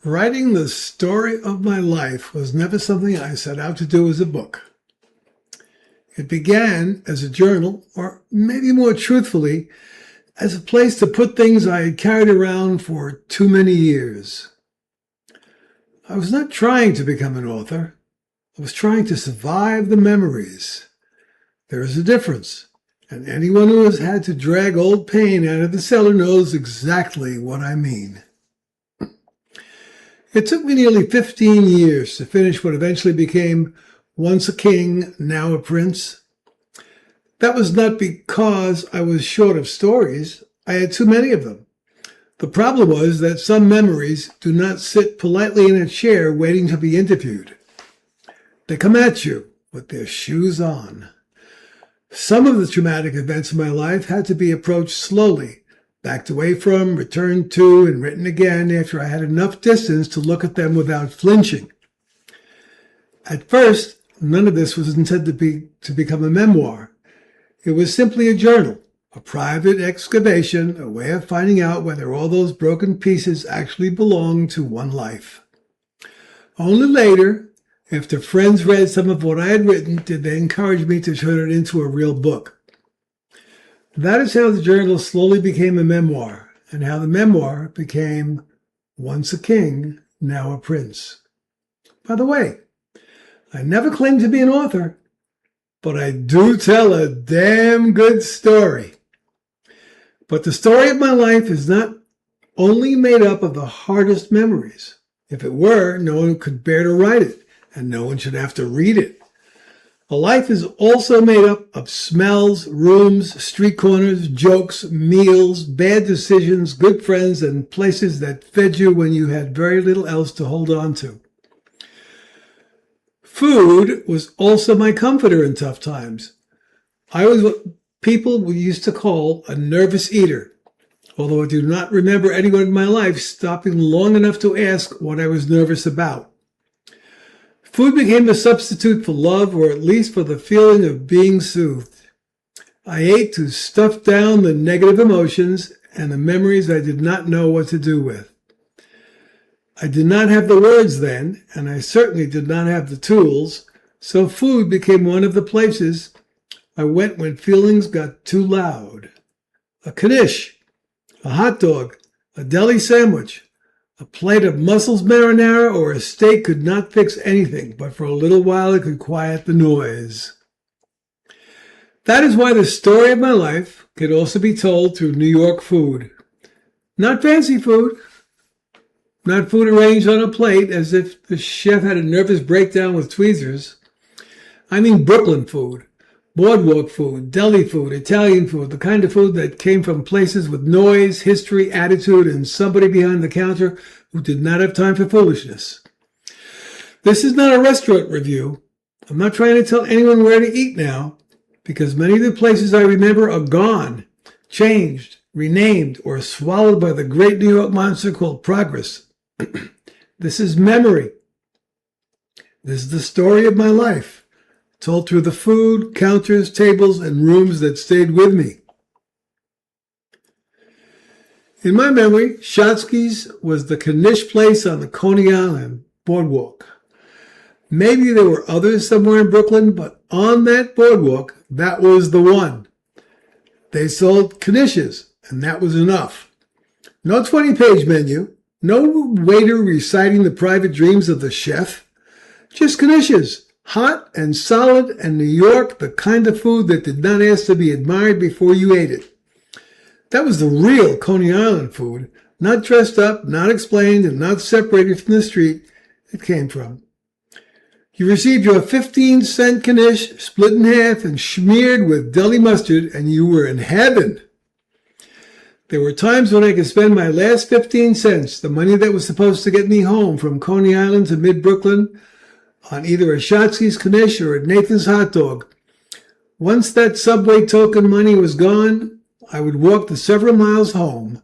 Writing the story of my life was never something I set out to do as a book. It began as a journal, or maybe more truthfully, as a place to put things I had carried around for too many years. I was not trying to become an author. I was trying to survive the memories. There is a difference, and anyone who has had to drag old pain out of the cellar knows exactly what I mean. It took me nearly 15 years to finish what eventually became Once a King, Now a Prince. That was not because I was short of stories. I had too many of them. The problem was that some memories do not sit politely in a chair waiting to be interviewed. They come at you with their shoes on. Some of the traumatic events of my life had to be approached slowly, backed away from, returned to, and written again after I had enough distance to look at them without flinching. At first, none of this was intended to become a memoir. It was simply a journal, a private excavation, a way of finding out whether all those broken pieces actually belonged to one life. Only later, after friends read some of what I had written, did they encourage me to turn it into a real book. That is how the journal slowly became a memoir, and how the memoir became Once a King, Now a Prince. By the way, I never claimed to be an author, but I do tell a damn good story. But the story of my life is not only made up of the hardest memories. If it were, no one could bear to write it, and no one should have to read it. A life is also made up of smells, rooms, street corners, jokes, meals, bad decisions, good friends, and places that fed you when you had very little else to hold on to. Food was also my comforter in tough times. I was what people used to call a nervous eater, although I do not remember anyone in my life stopping long enough to ask what I was nervous about. Food became a substitute for love, or at least for the feeling of being soothed. I ate to stuff down the negative emotions and the memories I did not know what to do with. I did not have the words then, and I certainly did not have the tools, so food became one of the places I went when feelings got too loud. A knish, a hot dog, a deli sandwich, a plate of mussels marinara, or a steak could not fix anything, but for a little while it could quiet the noise. That is why the story of my life could also be told through New York food. Not fancy food, not food arranged on a plate as if the chef had a nervous breakdown with tweezers. I mean Brooklyn food, boardwalk food, deli food, Italian food, the kind of food that came from places with noise, history, attitude, and somebody behind the counter who did not have time for foolishness. This is not a restaurant review. I'm not trying to tell anyone where to eat now, because many of the places I remember are gone, changed, renamed, or swallowed by the great New York monster called progress. This is memory. This is the story of my life, told through the food, counters, tables, and rooms that stayed with me. In my memory, Shotsky's was the knish place on the Coney Island boardwalk. Maybe there were others somewhere in Brooklyn, but on that boardwalk, that was the one. They sold knishes, and that was enough. No 20-page menu, no waiter reciting the private dreams of the chef, just knishes. Hot and solid, and New York, the kind of food that did not ask to be admired before you ate it. That was the real Coney Island food, not dressed up, not explained, and not separated from the street it came from. You received your 15-cent knish, split in half and smeared with deli mustard, and you were in heaven. There were times when I could spend my last 15 cents, the money that was supposed to get me home from Coney Island to mid-Brooklyn, on either a Shotsky's knish or a Nathan's hot dog. Once that subway token money was gone, I would walk the several miles home.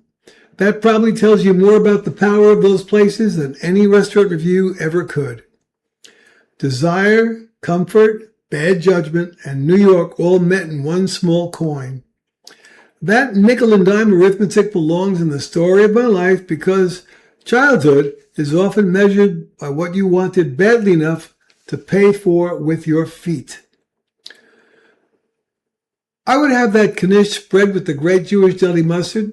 That probably tells you more about the power of those places than any restaurant review ever could. Desire, comfort, bad judgment, and New York all met in one small coin. That nickel and dime arithmetic belongs in the story of my life because Childhood is often measured by what you wanted badly enough to pay for with your feet. I would have that knish spread with the great Jewish deli mustard,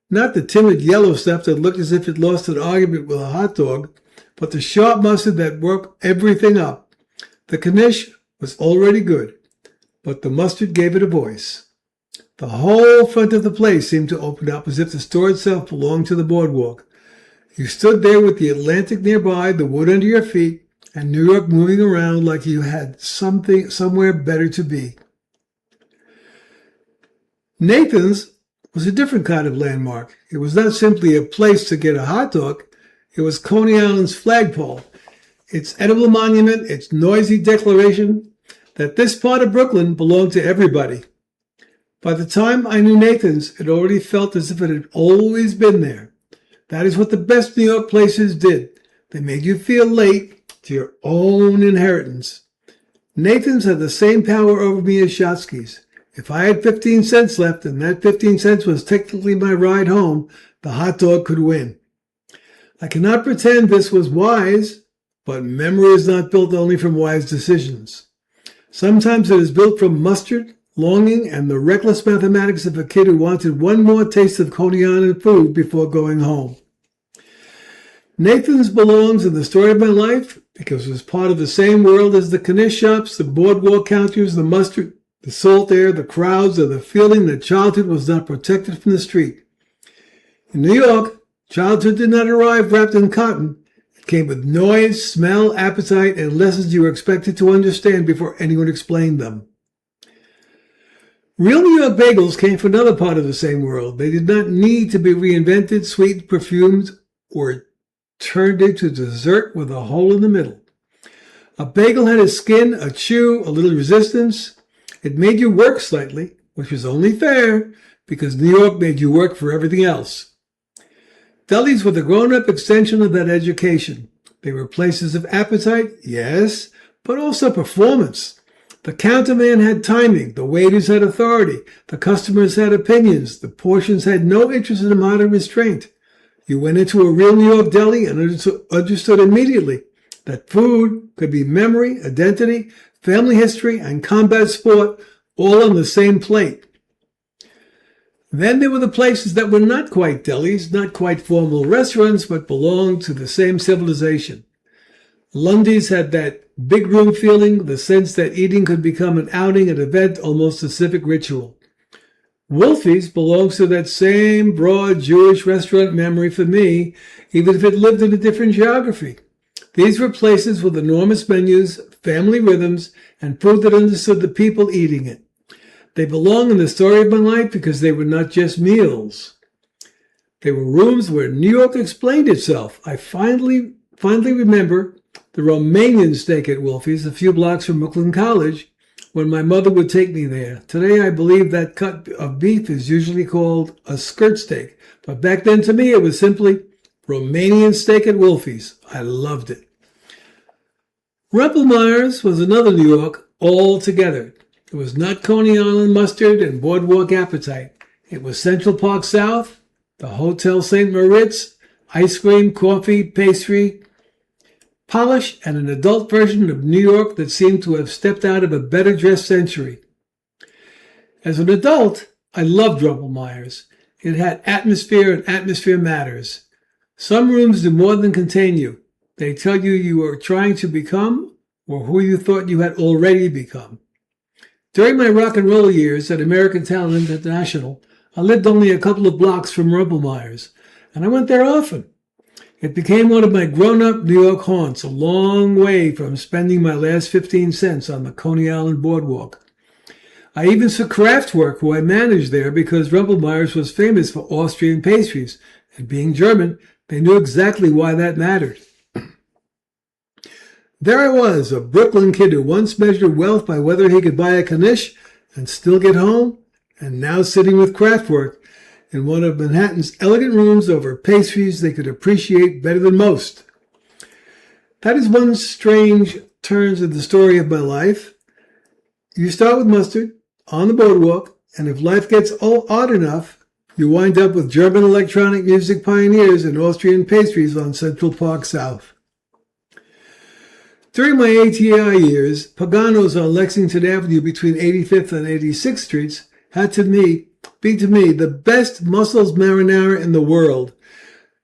not the timid yellow stuff that looked as if it lost an argument with a hot dog, but the sharp mustard that worked everything up. The knish was already good, but the mustard gave it a voice. The whole front of the place seemed to open up as if the store itself belonged to the boardwalk. You stood there with the Atlantic nearby, the wood under your feet, and New York moving around like you had somewhere better to be. Nathan's was a different kind of landmark. It was not simply a place to get a hot dog. It was Coney Island's flagpole, its edible monument, its noisy declaration that this part of Brooklyn belonged to everybody. By the time I knew Nathan's, it already felt as if it had always been there. That is what the best New York places did. They made you feel late to your own inheritance. Nathan's had the same power over me as Shotsky's. If I had 15 cents left and that 15 cents was technically my ride home, the hot dog could win. I cannot pretend this was wise, but memory is not built only from wise decisions. Sometimes it is built from mustard, longing, and the reckless mathematics of a kid who wanted one more taste of Coney Island food before going home. Nathan's belongs in the story of my life because it was part of the same world as the knish shops, the boardwalk counters, the mustard, the salt air, the crowds, and the feeling that childhood was not protected from the street. In New York, childhood did not arrive wrapped in cotton. It came with noise, smell, appetite, and lessons you were expected to understand before anyone explained them. Real New York bagels came from another part of the same world. They did not need to be reinvented, sweetened, perfumed, or turned into dessert with a hole in the middle. A bagel had a skin, a chew, a little resistance. It made you work slightly, which was only fair because New York made you work for everything else. Delis were the grown-up extension of that education. They were places of appetite, yes, but also performance. The counterman had timing, the waiters had authority, the customers had opinions, the portions had no interest in modern restraint. You went into a real New York deli and understood immediately that food could be memory, identity, family history, and combat sport all on the same plate. Then there were the places that were not quite delis, not quite formal restaurants, but belonged to the same civilization. Lundy's had that big room feeling, the sense that eating could become an outing, an event, almost a civic ritual. Wolfie's belongs to that same broad Jewish restaurant memory for me, even if it lived in a different geography. These were places with enormous menus, family rhythms, and food that understood the people eating it. They belong in the story of my life because they were not just meals. They were rooms where New York explained itself. I finally remember the Romanian steak at Wolfie's, a few blocks from Brooklyn College, when my mother would take me there. Today, I believe that cut of beef is usually called a skirt steak. But back then, to me, it was simply Romanian steak at Wolfie's. I loved it. Rumpel Meyer's was another New York altogether. It was not Coney Island mustard and boardwalk appetite. It was Central Park South, the Hotel St. Moritz, ice cream, coffee, pastry, polish, and an adult version of New York that seemed to have stepped out of a better-dressed century. As an adult, I loved Rumpel Meyer's. It had atmosphere, and atmosphere matters. Some rooms do more than contain you. They tell you you are trying to become or who you thought you had already become. During my rock and roll years at American Talent International, I lived only a couple of blocks from Rumpel Meyer's, and I went there often. It became one of my grown-up New York haunts, a long way from spending my last 15 cents on the Coney Island boardwalk. I even saw Kraftwerk, who I managed there, because Rumpel Meyer's was famous for Austrian pastries, and being German, they knew exactly why that mattered. There I was, a Brooklyn kid who once measured wealth by whether he could buy a knish and still get home, and now sitting with Kraftwerk in one of Manhattan's elegant rooms over pastries they could appreciate better than most. That is one strange turn to the story of my life. You start with mustard on the boardwalk, and if life gets odd enough, You wind up with German electronic music pioneers and Austrian pastries on Central Park South. During my ATI years, Pagano's on Lexington Avenue between 85th and 86th Streets had to be to me the best mussels marinara in the world.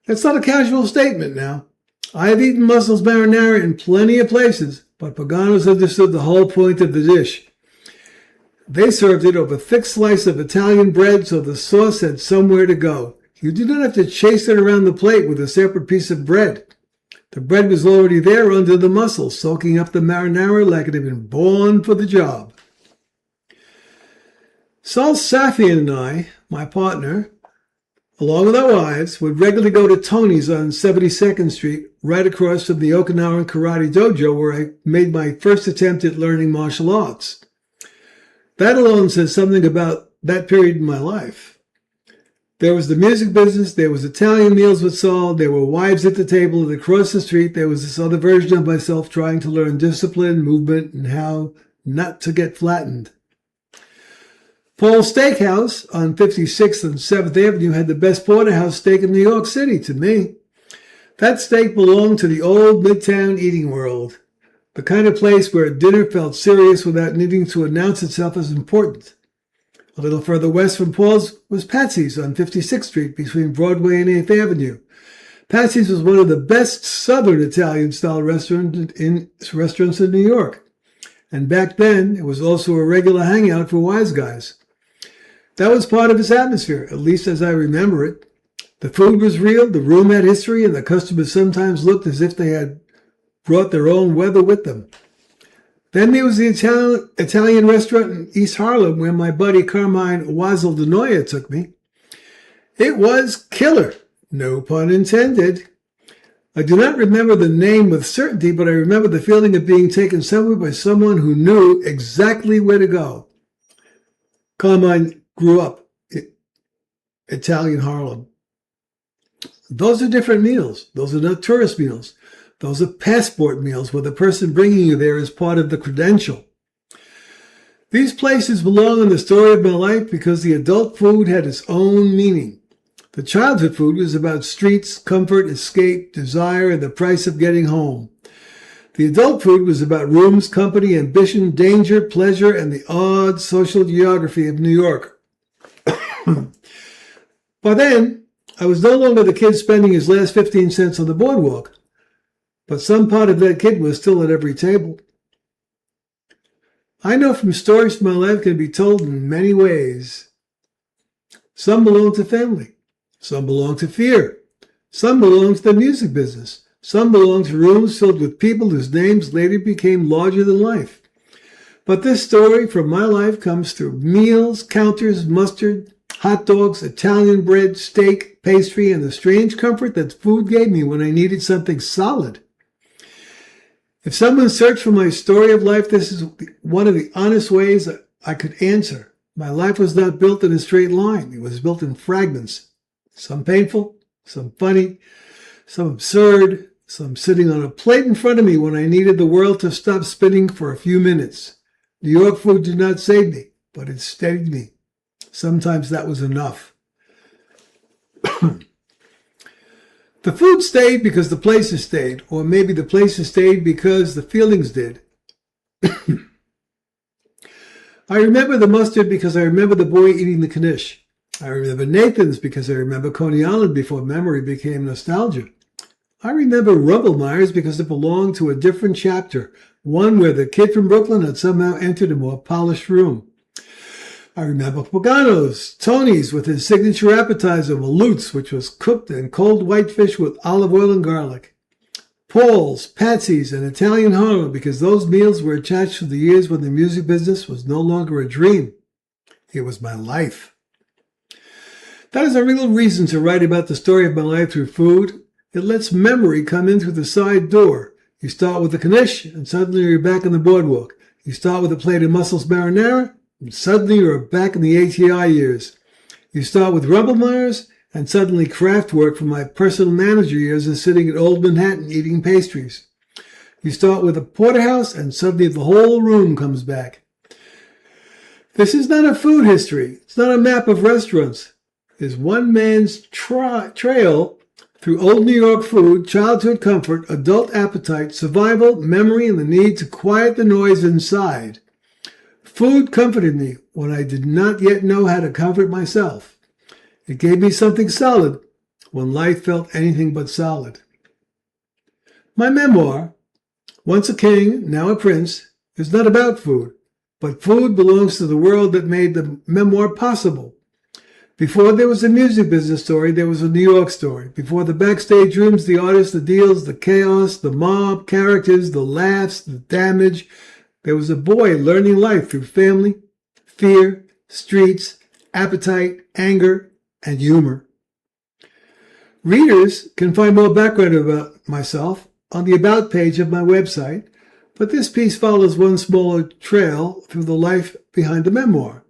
That's not a casual statement now. I have eaten mussels marinara in plenty of places, but Pagano's understood the whole point of the dish. They served it over a thick slice of Italian bread so the sauce had somewhere to go. You did not have to chase it around the plate with a separate piece of bread. The bread was already there under the mussels, soaking up the marinara like it had been born for the job. Sol Safian and I, my partner, along with our wives, would regularly go to Tony's on 72nd Street, right across from the Okinawan Karate Dojo, where I made my first attempt at learning martial arts. That alone says something about that period in my life. There was the music business, there was Italian meals with Sol, there were wives at the table, and across the street there was this other version of myself trying to learn discipline, movement, and how not to get flattened. Paul's Steakhouse on 56th and 7th Avenue had the best porterhouse steak in New York City, to me. That steak belonged to the old Midtown eating world, the kind of place where dinner felt serious without needing to announce itself as important. A little further west from Paul's was Patsy's on 56th Street between Broadway and 8th Avenue. Patsy's was one of the best Southern Italian-style restaurants in New York. And back then, it was also a regular hangout for wise guys. That was part of its atmosphere, at least as I remember it. The food was real, the room had history, and the customers sometimes looked as if they had brought their own weather with them. Then there was the Italian restaurant in East Harlem where my buddy Carmine Wazel de Noia took me. It was killer, no pun intended. I do not remember the name with certainty, but I remember the feeling of being taken somewhere by someone who knew exactly where to go. Carmine grew up in Italian Harlem. Those are different meals. Those are not tourist meals. Those are passport meals where the person bringing you there is part of the credential. These places belong in the story of my life because the adult food had its own meaning. The childhood food was about streets, comfort, escape, desire, and the price of getting home. The adult food was about rooms, company, ambition, danger, pleasure, and the odd social geography of New York. By then, I was no longer the kid spending his last 15 cents on the boardwalk. But some part of that kid was still at every table. I know from stories from my life can be told in many ways. Some belong to family. Some belong to fear. Some belong to the music business. Some belong to rooms filled with people whose names later became larger than life. But this story from my life comes through meals, counters, mustard, hot dogs, Italian bread, steak, pastry, and the strange comfort that food gave me when I needed something solid. If someone searched for my story of life, this is one of the honest ways I could answer. My life was not built in a straight line. It was built in fragments. Some painful, some funny, some absurd, some sitting on a plate in front of me when I needed the world to stop spinning for a few minutes. New York food did not save me, but it steadied me. Sometimes that was enough. The food stayed because the places stayed, or maybe the places stayed because the feelings did. I remember the mustard because I remember the boy eating the knish. I remember Nathan's because I remember Coney Island before memory became nostalgia. I remember Rumpelmeyer's because it belonged to a different chapter, one where the kid from Brooklyn had somehow entered a more polished room. I remember Pagano's, Tony's with his signature appetizer, Malutz, which was cooked in cold whitefish with olive oil and garlic. Paul's, Patsy's, and Italian Harlem because those meals were attached to the years when the music business was no longer a dream. It was my life. That is a real reason to write about the story of my life through food. It lets memory come in through the side door. You start with the knish, and suddenly you're back on the boardwalk. You start with a plate of mussels marinara, and suddenly you're back in the ATI years. You start with Rumpelmeyer's, and suddenly craft work from my personal manager years is sitting at Old Manhattan eating pastries. You start with a porterhouse, and suddenly the whole room comes back. This is not a food history. It's not a map of restaurants. is one man's trail through old New York food, childhood comfort, adult appetite, survival, memory, and the need to quiet the noise inside. Food comforted me when I did not yet know how to comfort myself. It gave me something solid when life felt anything but solid. My memoir, Once a King, Now a Prince, is not about food, but food belongs to the world that made the memoir possible. Before there was a music business story, there was a New York story. Before the backstage rooms, the artists, the deals, the chaos, the mob, characters, the laughs, the damage, there was a boy learning life through family, fear, streets, appetite, anger, and humor. Readers can find more background about myself on the About page of my website, but this piece follows one smaller trail through the life behind the memoir.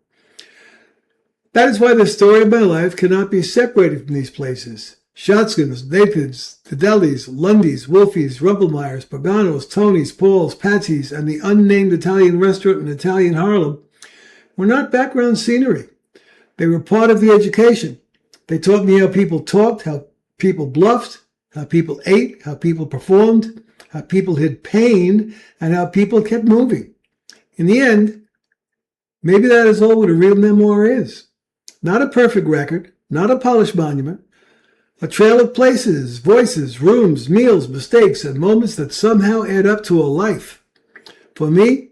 That is why the story of my life cannot be separated from these places. Schatzkins, Nathan's, Fideli's, Lundy's, Wolfie's, Rumpelmeyer's, Pagano's, Tony's, Paul's, Patsy's, and the unnamed Italian restaurant in Italian Harlem were not background scenery. They were part of the education. They taught me how people talked, how people bluffed, how people ate, how people performed, how people hid pain, and how people kept moving. In the end, maybe that is all what a real memoir is. Not a perfect record, not a polished monument, a trail of places, voices, rooms, meals, mistakes, and moments that somehow add up to a life. For me,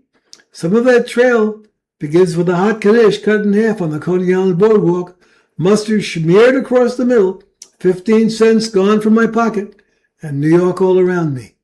some of that trail begins with a hot Kiddush cut in half on the Coney Island boardwalk, mustard smeared across the middle, 15 cents gone from my pocket, and New York all around me.